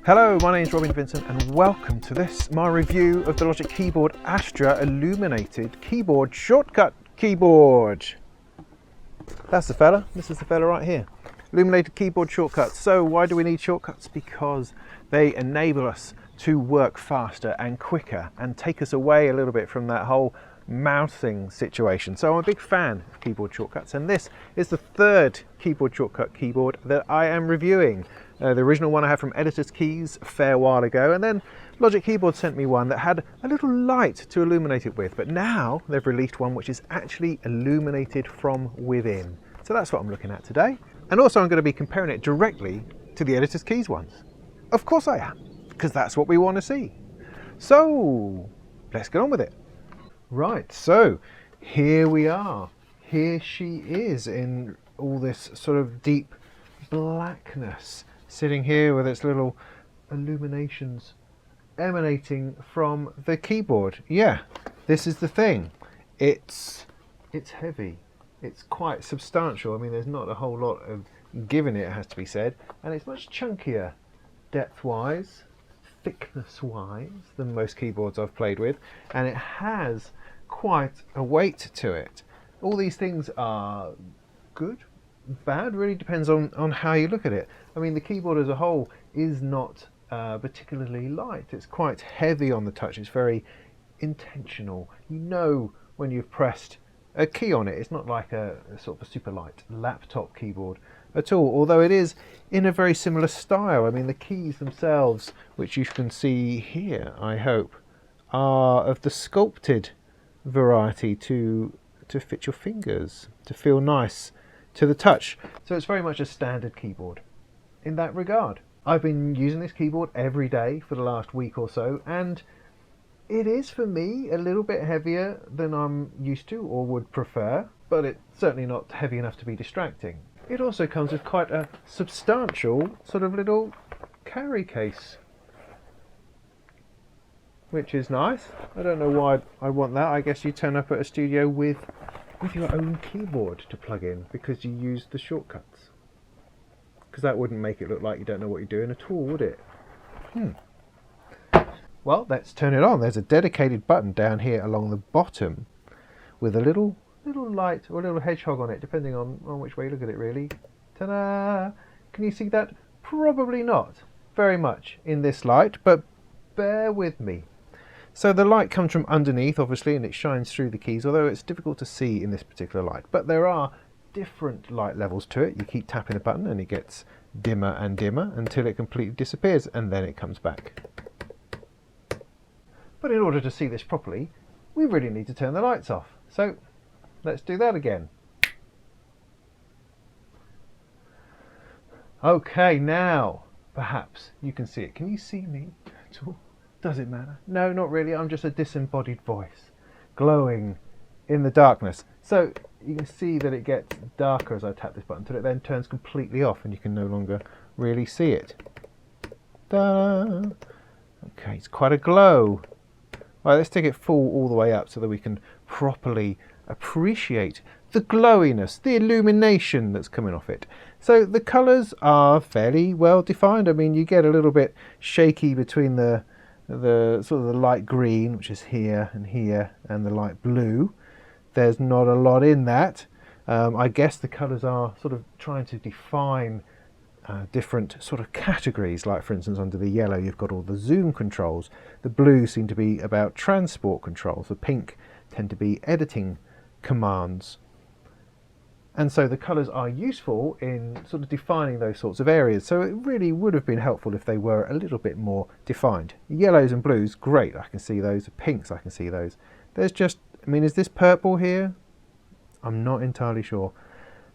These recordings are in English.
Hello, my name is Robin Vincent and welcome to my review of the Logic Keyboard Astra Illuminated Keyboard Shortcut Keyboard. That's the fella, this is the fella right here. Illuminated Keyboard Shortcuts. So why do we need shortcuts? Because they enable us to work faster and quicker and take us away a little bit from that whole mouthing situation. So I'm a big fan of keyboard shortcuts, and this is the third keyboard shortcut keyboard that I am reviewing. The original one I had from Editor's Keys a fair while ago, and then Logic Keyboard sent me one that had a little light to illuminate it with, but now they've released one which is actually illuminated from within. So that's what I'm looking at today. And also I'm going to be comparing it directly to the Editor's Keys ones. Of course I am, because that's what we want to see. So let's get on with it. Right, so here we are. Here she is in all this sort of deep blackness, sitting here with its little illuminations emanating from the keyboard. Yeah, this is the thing. It's heavy. It's quite substantial. I mean, there's not a whole lot of give in it, has to be said, and it's much chunkier depth-wise, thickness-wise than most keyboards I've played with, and it has quite a weight to it. All these things are good, bad, really depends on how you look at it. I mean, the keyboard as a whole is not particularly light. It's quite heavy on the touch. It's very intentional. You know when you've pressed a key on it. It's not like a sort of a super light laptop keyboard at all, although it is in a very similar style. I mean, the keys themselves, which you can see here, I hope, are of the sculpted variety to fit your fingers, to feel nice to the touch. So it's very much a standard keyboard in that regard. I've been using this keyboard every day for the last week or so, and it is for me a little bit heavier than I'm used to or would prefer, but it's certainly not heavy enough to be distracting. It also comes with quite a substantial sort of little carry case, which is nice. I don't know why I want that. I guess you turn up at a studio with your own keyboard to plug in because you use the shortcuts. Because that wouldn't make it look like you don't know what you're doing at all, would it? Well, let's turn it on. There's a dedicated button down here along the bottom with a little light or a little hedgehog on it, depending on which way you look at it, really. Ta-da! Can you see that? Probably not very much in this light, but bear with me. So the light comes from underneath, obviously, and it shines through the keys, although it's difficult to see in this particular light. But there are different light levels to it. You keep tapping the button and it gets dimmer and dimmer until it completely disappears, and then it comes back. But in order to see this properly, we really need to turn the lights off. So let's do that again. Okay, now perhaps you can see it. Can you see me at all? Does it matter? No, not really. I'm just a disembodied voice glowing in the darkness. So you can see that it gets darker as I tap this button until it then turns completely off and you can no longer really see it. Ta-da! Okay, it's quite a glow. Right, let's take it full all the way up so that we can properly appreciate the glowiness, the illumination that's coming off it. So the colours are fairly well defined. I mean, you get a little bit shaky between the sort of the light green, which is here, and the light blue. There's not a lot in that. I guess the colours are sort of trying to define different sort of categories, like for instance under the yellow you've got all the zoom controls, the blue seem to be about transport controls, the pink tend to be editing commands, and so the colours are useful in sort of defining those sorts of areas. So it really would have been helpful if they were a little bit more defined. Yellows and blues, great, I can see those. The pinks, I can see those. There's just, I mean, is this purple here? I'm not entirely sure.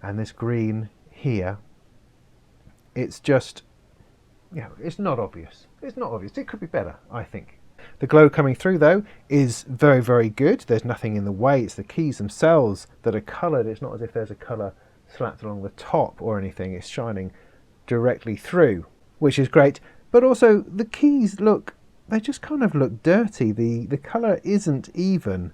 And this green here, it's just, you know, it's not obvious. It's not obvious. It could be better, I think. The glow coming through, though, is very, very good. There's nothing in the way. It's the keys themselves that are coloured. It's not as if there's a colour slapped along the top or anything. It's shining directly through, which is great. But also, the keys look, they just kind of look dirty. The colour isn't even.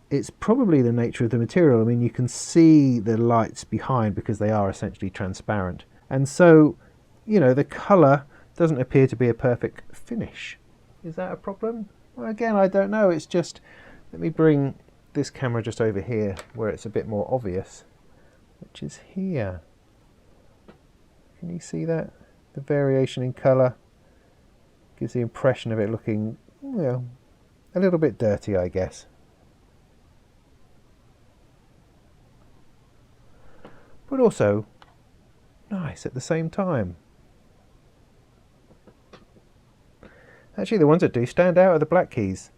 It's probably the nature of the material. I mean, you can see the lights behind because they are essentially transparent. And so, you know, the colour doesn't appear to be a perfect finish. Is that a problem? Well, again, I don't know. It's just, let me bring this camera just over here where it's a bit more obvious, which is here. Can you see that? The variation in colour gives the impression of it looking, well, a little bit dirty, I guess. But also nice at the same time. Actually, the ones that do stand out are the black keys.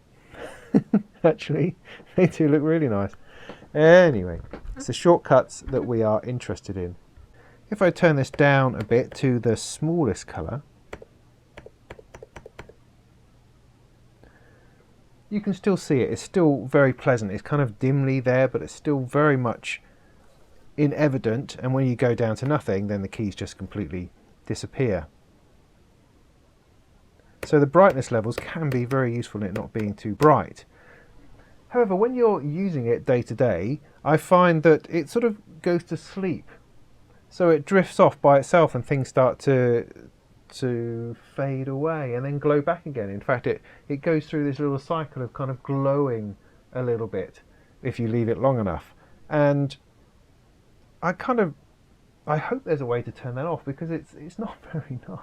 Actually, they do look really nice. Anyway, it's the shortcuts that we are interested in. If I turn this down a bit to the smallest colour, you can still see it. It's still very pleasant. It's kind of dimly there, but it's still very much evident. And when you go down to nothing, then the keys just completely disappear. So the brightness levels can be very useful in it not being too bright. However, when you're using it day to day, I find that it sort of goes to sleep. So it drifts off by itself and things start to fade away and then glow back again. In fact, it goes through this little cycle of kind of glowing a little bit if you leave it long enough. And I hope there's a way to turn that off, because it's not very nice.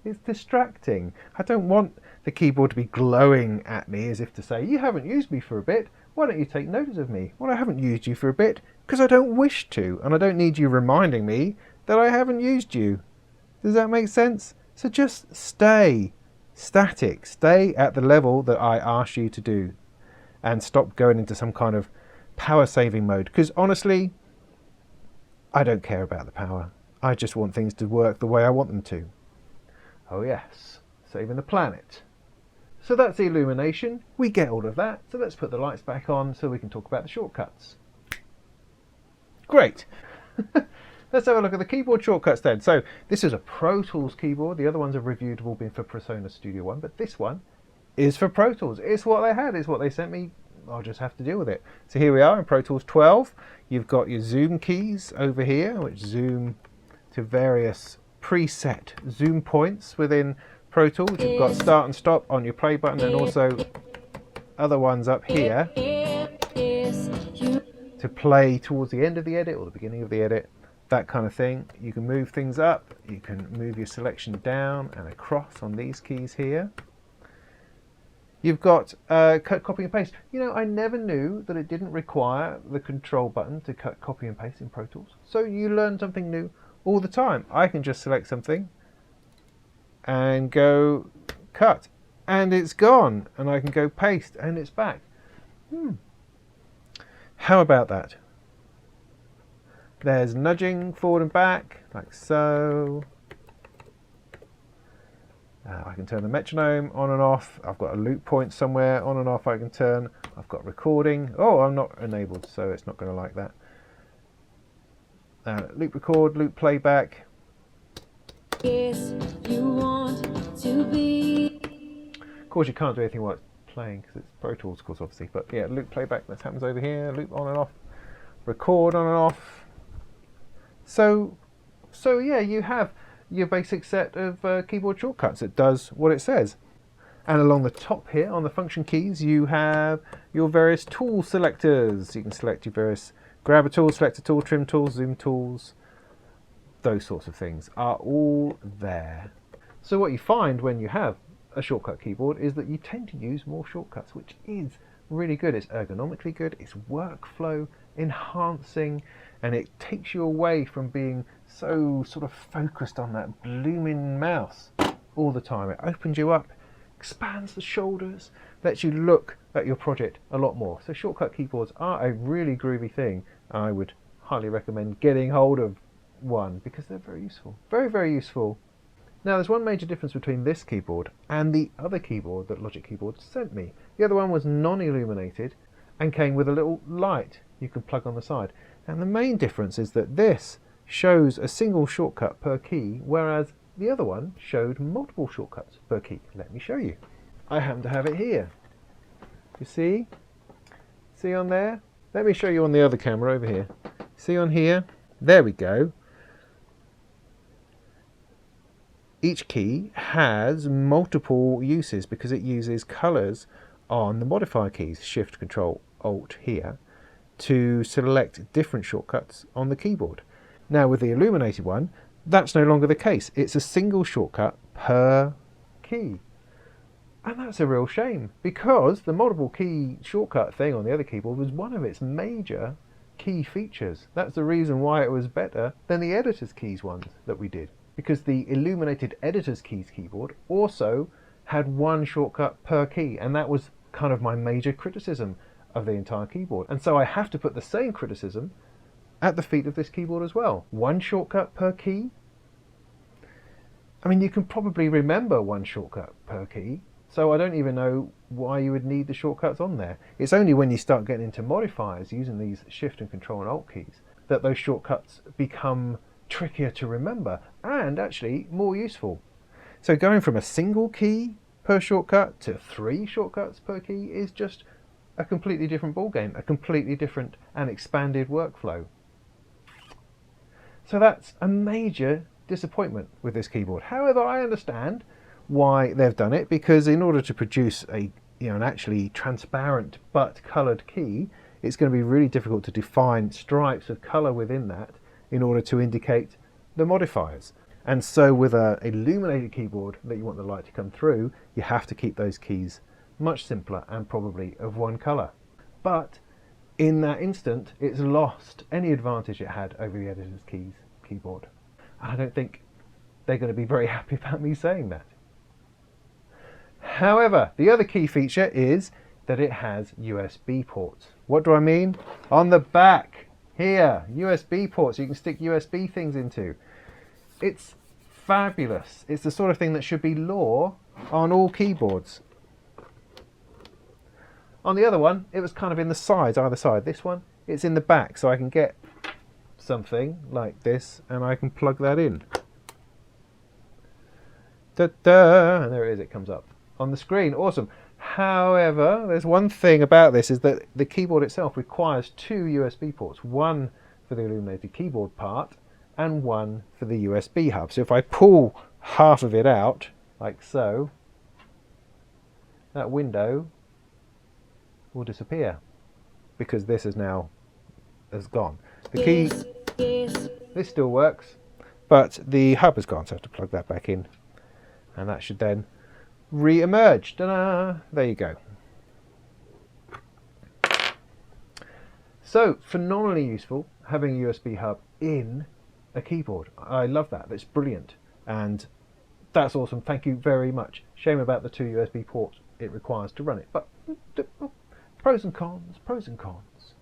It's distracting. I don't want the keyboard to be glowing at me as if to say, you haven't used me for a bit, why don't you take notice of me? Well, I haven't used you for a bit because I don't wish to, and I don't need you reminding me that I haven't used you. Does that make sense? So just stay static, stay at the level that I asked you to do, and stop going into some kind of power saving mode, because honestly, I don't care about the power. I just want things to work the way I want them to. Oh yes, saving the planet. So that's the illumination. We get all of that. So let's put the lights back on so we can talk about the shortcuts. Great. Let's have a look at the keyboard shortcuts then. So this is a Pro Tools keyboard. The other ones I've reviewed have all been for PreSonus Studio One, but this one is for Pro Tools. It's what they had, it's what they sent me. I'll just have to deal with it. So here we are in Pro Tools 12. You've got your zoom keys over here, which zoom to various preset zoom points within Pro Tools. You've got start and stop on your play button, and also other ones up here to play towards the end of the edit or the beginning of the edit, that kind of thing. You can move things up, you can move your selection down and across on these keys here. You've got cut, copy and paste. You know, I never knew that it didn't require the control button to cut, copy and paste in Pro Tools. So you learn something new all the time. I can just select something and go cut, and it's gone, and I can go paste and it's back. How about that? There's nudging forward and back, like so. I can turn the metronome on and off. I've got a loop point somewhere on and off I can turn. I've got recording. Oh, I'm not enabled, so it's not going to like that. Loop record, loop playback. Yes, you want to be. Of course, you can't do anything while it's playing because it's Pro Tools, of course, obviously. But yeah, loop playback, that happens over here. Loop on and off. Record on and off. So yeah, you have your basic set of keyboard shortcuts. It does what it says. And along the top here on the function keys, you have your various tool selectors. You can select your various grabber tools, selector tool, trim tools, zoom tools. Those sorts of things are all there. So what you find when you have a shortcut keyboard is that you tend to use more shortcuts, which is really good. It's ergonomically good, it's workflow enhancing, and it takes you away from being so sort of focused on that blooming mouse all the time. It opens you up, expands the shoulders, lets you look at your project a lot more. So shortcut keyboards are a really groovy thing. I would highly recommend getting hold of one because they're very useful. Very, very useful. Now there's one major difference between this keyboard and the other keyboard that Logic Keyboard sent me. The other one was non-illuminated and came with a little light you can plug on the side. And the main difference is that this shows a single shortcut per key, whereas the other one showed multiple shortcuts per key. Let me show you. I happen to have it here. You see? See on there? Let me show you on the other camera over here. See on here? There we go. each key has multiple uses because it uses colours on the modifier keys, Shift, Control, Alt here, to select different shortcuts on the keyboard. Now with the Illuminated one, that's no longer the case. It's a single shortcut per key. And that's a real shame, because the multiple key shortcut thing on the other keyboard was one of its major key features. That's the reason why it was better than the editor's keys ones that we did, because the Illuminated editor's keys keyboard also had one shortcut per key, and that was kind of my major criticism of the entire keyboard. And so I have to put the same criticism at the feet of this keyboard as well. One shortcut per key. I mean, you can probably remember one shortcut per key, so I don't even know why you would need the shortcuts on there. It's only when you start getting into modifiers using these Shift and Control and Alt keys that those shortcuts become trickier to remember and actually more useful. So going from a single key per shortcut to 3 shortcuts per key is just a completely different ballgame, a completely different and expanded workflow. So that's a major disappointment with this keyboard. However, I understand why they've done it, because in order to produce an actually transparent but coloured key, it's going to be really difficult to define stripes of colour within that in order to indicate the modifiers. And so with an illuminated keyboard that you want the light to come through, you have to keep those keys much simpler and probably of one colour. But in that instant, it's lost any advantage it had over the editor's keys keyboard. And I don't think they're going to be very happy about me saying that. However, the other key feature is that it has USB ports. What do I mean? On the back here, USB ports you can stick USB things into. It's fabulous. It's the sort of thing that should be law on all keyboards. On the other one, it was kind of in the sides, either side. This one, it's in the back, so I can get something like this and I can plug that in. Da-da! And there it is, it comes up on the screen. Awesome. However, there's one thing about this, is that the keyboard itself requires 2 USB ports, one for the illuminated keyboard part and one for the USB hub. So if I pull half of it out, like so, that window will disappear because this has gone. The key, this still works, but the hub has gone, so I have to plug that back in, and that should then re-emerge. Ta-da! There you go. So phenomenally useful having a USB hub in a keyboard. I love that. That's brilliant, and that's awesome. Thank you very much. Shame about the 2 USB ports it requires to run it, but pros and cons, pros and cons.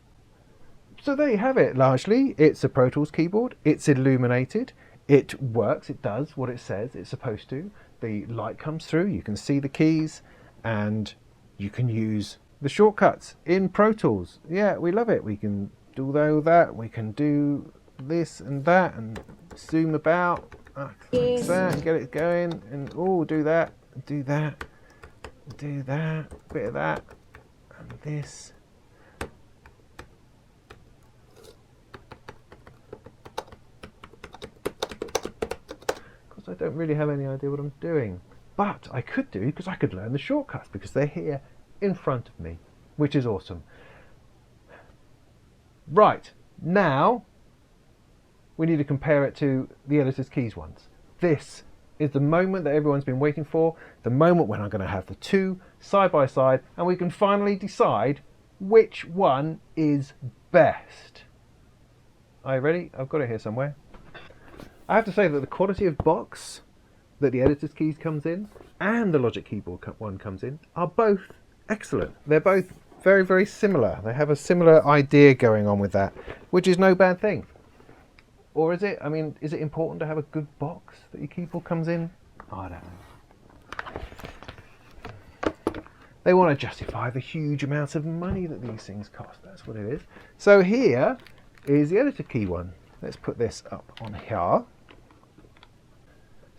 So there you have it. Largely, it's a Pro Tools keyboard. It's illuminated. It works. It does what it says it's supposed to. The light comes through. You can see the keys, and you can use the shortcuts in Pro Tools. Yeah, we love it. We can do all that. We can do this and that, and zoom about like that, and get it going, and do that, do that, do that, bit of that, and this. I don't really have any idea what I'm doing, but I could do, because I could learn the shortcuts because they're here in front of me, which is awesome. Right, now we need to compare it to the editor's keys ones. This is the moment that everyone's been waiting for, the moment when I'm going to have the 2 side by side and we can finally decide which one is best. Are you ready? I've got it here somewhere. I have to say that the quality of box that the editor's keys comes in and the Logic keyboard one comes in are both excellent. They're both very, very similar. They have a similar idea going on with that, which is no bad thing. Or is it? I mean, is it important to have a good box that your keyboard comes in? I don't know. They want to justify the huge amounts of money that these things cost. That's what it is. So here is the editor key one. Let's put this up on here.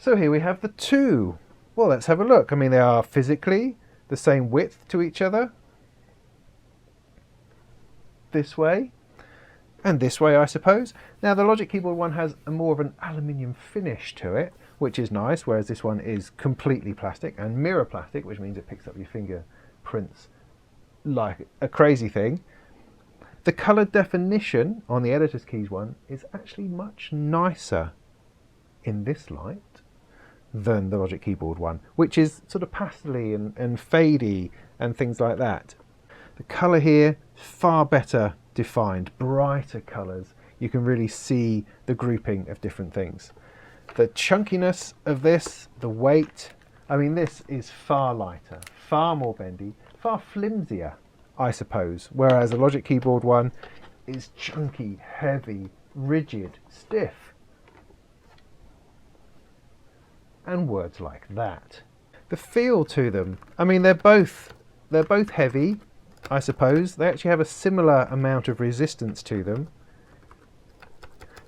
So here we have the 2. Well, let's have a look. I mean, they are physically the same width to each other. This way and this way, I suppose. Now, the Logic keyboard one has more of an aluminium finish to it, which is nice, whereas this one is completely plastic and mirror plastic, which means it picks up your fingerprints like a crazy thing. The colour definition on the editor's keys one is actually much nicer in this light than the Logic Keyboard one, which is sort of pastely and fadey and things like that. The colour here, far better defined, brighter colours. You can really see the grouping of different things. The chunkiness of this, the weight, I mean, this is far lighter, far more bendy, far flimsier, I suppose, whereas the Logic Keyboard one is chunky, heavy, rigid, stiff, and words like that. The feel to them, I mean, they're both heavy, I suppose. They actually have a similar amount of resistance to them.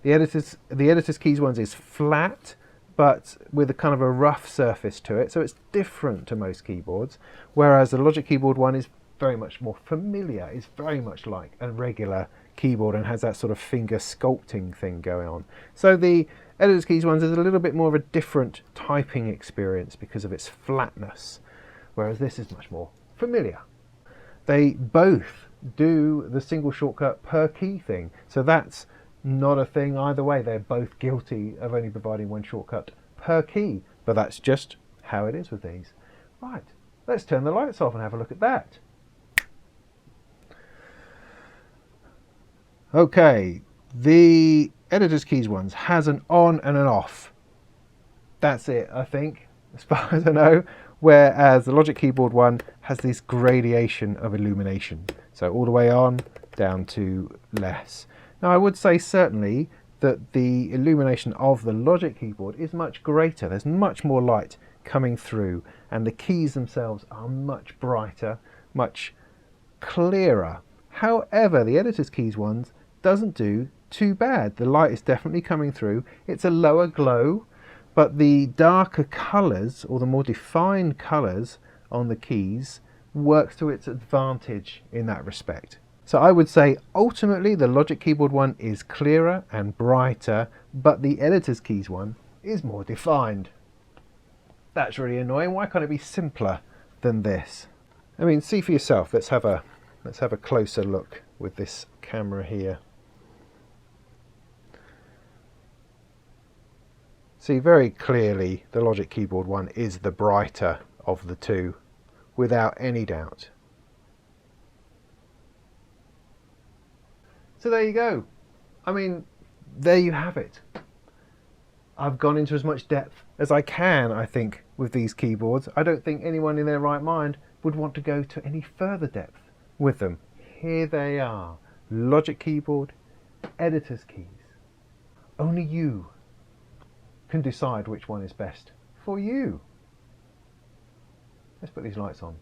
The editor's keys ones is flat, but with a kind of a rough surface to it, so it's different to most keyboards, whereas the Logic Keyboard one is very much more familiar. It's very much like a regular keyboard and has that sort of finger sculpting thing going on. So the editor's keys ones is a little bit more of a different typing experience because of its flatness, whereas this is much more familiar. They both do the single shortcut per key thing, so that's not a thing either way. They're both guilty of only providing one shortcut per key, but that's just how it is with these. Right, let's turn the lights off and have a look at that. Okay, the editor's keys ones has an on and an off. That's it, I think, as far as I know. Whereas the Logic Keyboard one has this gradation of illumination. So all the way on, down to less. Now I would say certainly that the illumination of the Logic Keyboard is much greater. There's much more light coming through, and the keys themselves are much brighter, much clearer. However, the editor's keys ones doesn't do too bad. The light is definitely coming through. It's a lower glow, but the darker colours, or the more defined colours on the keys, works to its advantage in that respect. So I would say ultimately the Logic Keyboard one is clearer and brighter, but the editor's keys one is more defined. That's really annoying. Why can't it be simpler than this? I mean, see for yourself. Let's have a closer look with this camera here. See very clearly the Logic Keyboard one is the brighter of the two, without any doubt. So there you go. I mean, there you have it. I've gone into as much depth as I can, I think, with these keyboards. I don't think anyone in their right mind would want to go to any further depth with them. Here they are. Logic Keyboard, editor's keys. Only you can decide which one is best for you. Let's put these lights on.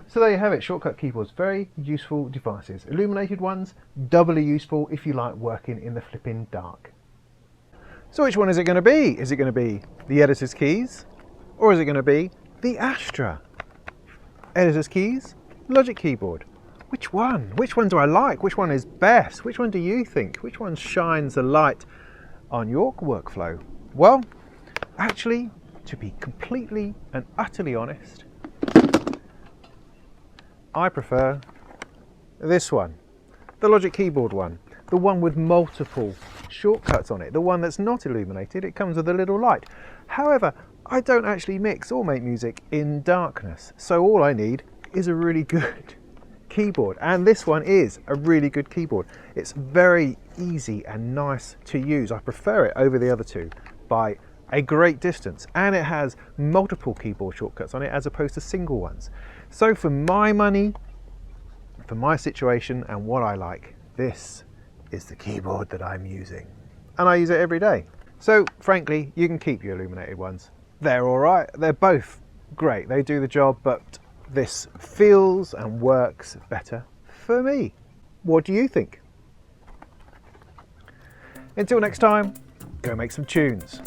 So there you have it, shortcut keyboards, very useful devices. Illuminated ones, doubly useful if you like working in the flipping dark. So which one is it going to be? Is it going to be the editor's keys, or is it going to be the Astra? Editor's keys, Logic Keyboard. Which one? Which one do I like? Which one is best? Which one do you think? Which one shines a light on your workflow? Well, actually, to be completely and utterly honest, I prefer this one, the Logic Keyboard one, the one with multiple shortcuts on it, the one that's not illuminated. It comes with a little light. However, I don't actually mix or make music in darkness, so all I need is a really good keyboard, and this one is a really good keyboard. It's very easy and nice to use. I prefer it over the other two by a great distance, and it has multiple keyboard shortcuts on it as opposed to single ones. So for my money, for my situation and what I like, this is the keyboard that I'm using, and I use it every day. So frankly, you can keep your illuminated ones. They're all right. They're both great. They do the job, but this feels and works better for me. What do you think? Until next time, go make some tunes.